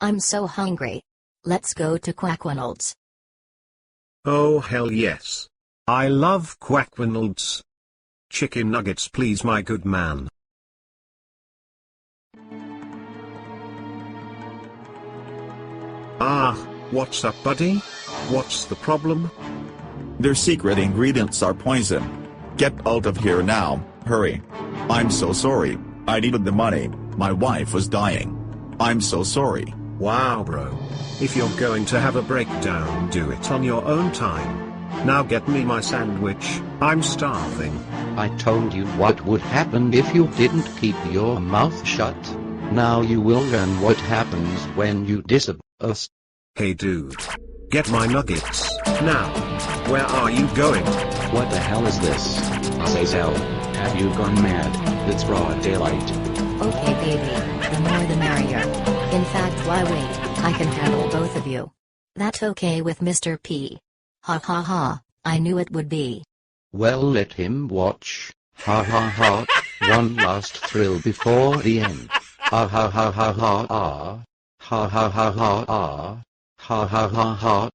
I'm so hungry. Let's go to Quackwinald's. Oh hell yes. I love Quackwinald's. Chicken nuggets please my good man. Ah, what's up buddy? What's the problem? Their secret ingredients are poison. Get out of here now, hurry. I'm so sorry, I needed the money, my wife was dying. I'm so sorry. Wow bro. If you're going to have a breakdown, do it on your own time. Now get me my sandwich, I'm starving. I told you what would happen if you didn't keep your mouth shut. Now you will learn what happens when you disobey us. Hey dude. Get my nuggets, now. Where are you going? What the hell is this? Azazel, have you gone mad? It's broad daylight. Okay baby, the more the merrier. In fact why wait, I can handle both of you. That's okay with Mr. P. Ha ha ha, I knew it would be. Well let him watch. Ha ha ha, one last thrill before the end. Ha ha ha ha ha ah. Ha ha ha ha ah. Ha ha ha ha.